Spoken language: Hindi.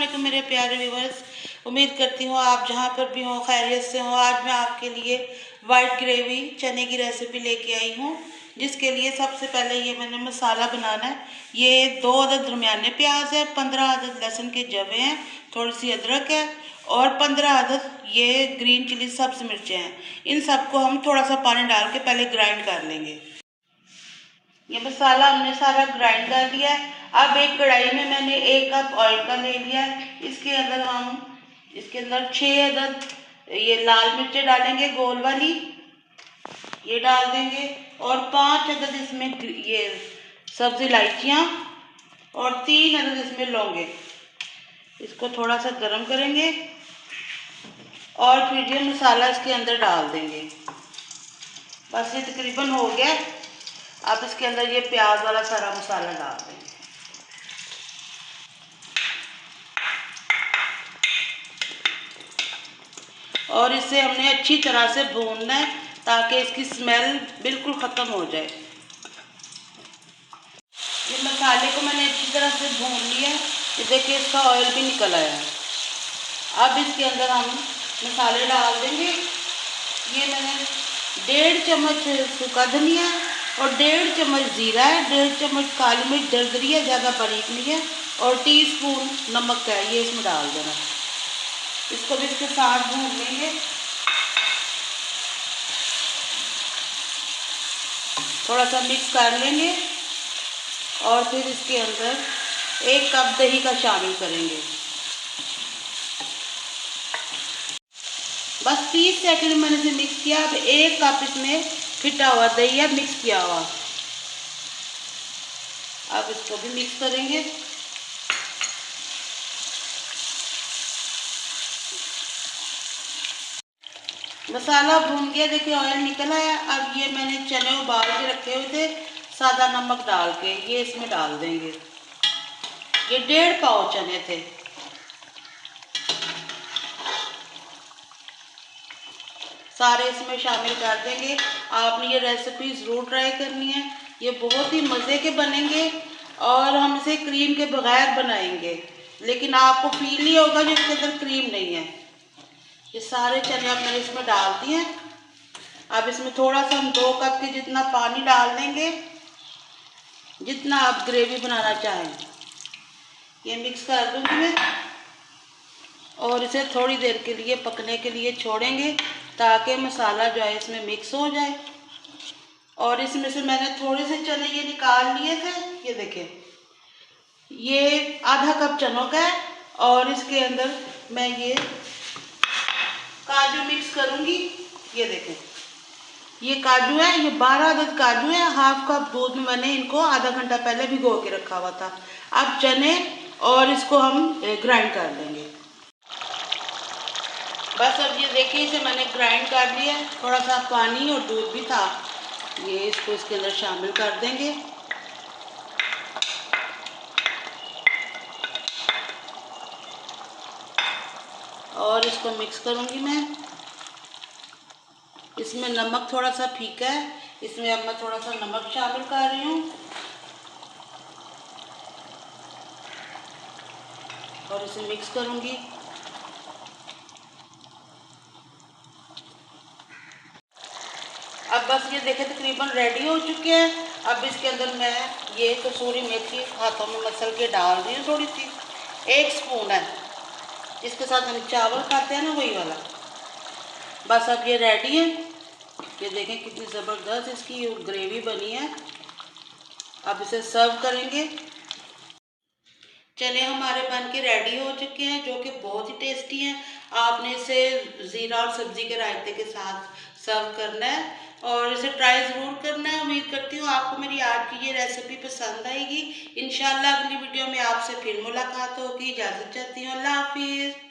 वालेकुम मेरे प्यारे व्यूवर्स। उम्मीद करती हूँ आप जहाँ पर भी हो खैरियत से हो। आज मैं आपके लिए वाइट ग्रेवी चने की रेसिपी लेके आई हूँ, जिसके लिए सबसे पहले ये मैंने मसाला बनाना है। ये 2 अदद दरमियाने प्याज है, 15 अदद लहसुन के जवे हैं, थोड़ी सी अदरक है और 15 अदद ये ग्रीन चिली सब्ज मिर्चें हैं। इन सबको हम थोड़ा सा पानी डाल के पहले ग्राइंड कर लेंगे। ये मसाला हमने सारा ग्राइंड कर लिया है। अब एक कढ़ाई में मैंने 1 कप ऑयल का ले लिया है। इसके अंदर 6 अदद ये लाल मिर्चें डालेंगे, गोल वाली, ये डाल देंगे। और 5 अदद इसमें ये सब्ज इलायचियाँ और 3 अदद इसमें लौंगे। इसको थोड़ा सा गर्म करेंगे और फिर ये मसाला इसके अंदर डाल देंगे। बस ये तकरीबन हो गया। अब इसके अंदर ये प्याज वाला सारा मसाला डाल देंगे। और इसे हमने अच्छी तरह से भूनना है ताकि इसकी स्मेल बिल्कुल ख़त्म हो जाए। ये मसाले को मैंने अच्छी तरह से भून लिया है। ये देखिए इसका ऑयल भी निकल आया है। अब इसके अंदर हम मसाले डाल देंगे। ये मैंने 1.5 चम्मच सूखा धनिया और 1.5 चम्मच जीरा है, 1.5 चम्मच काली मिर्च दरदरी है, ज़्यादा बारीक नहीं है, और टीस्पून नमक है, ये इसमें डाल देना। इसको भी इसके साथ भून लेंगे। थोड़ा सा मिक्स कर लेंगे और फिर इसके अंदर 1 कप दही का शामिल करेंगे। बस 30 सेकंड मैंने इसे मिक्स किया। अब 1 कप इसमें फिटा हुआ दही है, मिक्स किया हुआ। अब इसको भी मिक्स करेंगे। मसाला भून गया, देखिए ऑयल निकल आया। अब ये मैंने चने उबाल के रखे हुए थे, सादा नमक डाल के ये इसमें डाल देंगे। ये 1.5 पाव चने थे। सारे इसमें शामिल कर देंगे। आपने ये रेसिपी ज़रूर ट्राई करनी है। ये बहुत ही मज़े के बनेंगे और हम इसे क्रीम के बगैर बनाएंगे, लेकिन आपको फील नहीं होगा जो इसके अंदर क्रीम नहीं है। ये सारे चने अब मैंने इसमें डाल दिए। अब इसमें थोड़ा सा हम 2 कप के जितना पानी डाल देंगे, जितना आप ग्रेवी बनाना चाहें। ये मिक्स कर दूँगी मैं और इसे थोड़ी देर के लिए पकने के लिए छोड़ेंगे ताकि मसाला जो है इसमें मिक्स हो जाए। और इसमें से मैंने थोड़े से चने ये निकाल लिए थे। ये देखें, ये आधा कप चनों का है और इसके अंदर मैं ये काजू मिक्स करूँगी। ये देखें, ये काजू है, ये 12 अदद काजू है। 1/2 कप दूध में मैंने इनको आधा घंटा पहले भिगो के रखा हुआ था। अब चने और इसको हम ग्राइंड कर लेंगे। बस अब ये देखिए इसे मैंने ग्राइंड कर लिया। थोड़ा सा पानी और दूध भी था, ये इसको इसके अंदर शामिल कर देंगे। और इसको मिक्स करूँगी मैं। इसमें नमक थोड़ा सा फीका है, इसमें अब मैं थोड़ा सा नमक शामिल कर रही हूँ और इसे मिक्स करूँगी। अब बस ये देखें तकरीबन रेडी हो चुके हैं। अब इसके अंदर मैं ये कसूरी मेथी हाथों में मसल के डाल रही हूँ, थोड़ी सी, 1 स्पून है, जिसके साथ हम चावल खाते हैं ना, वही वाला। बस अब ये रेडी है। ये देखें कितनी ज़बरदस्त इसकी ग्रेवी बनी है। अब इसे सर्व करेंगे। चने हमारे बन के रेडी हो चुके हैं, जो कि बहुत ही टेस्टी हैं। आपने इसे ज़ीरा और सब्ज़ी के रायते के साथ सर्व करना है और इसे ट्राई ज़रूर करना है। उम्मीद करती हूँ आपको मेरी आज की ये रेसिपी पसंद आएगी। इंशाल्लाह अगली वीडियो में आपसे फिर मुलाकात होगी। इजाज़त चाहती हूँ। अल्लाह हाफिज़।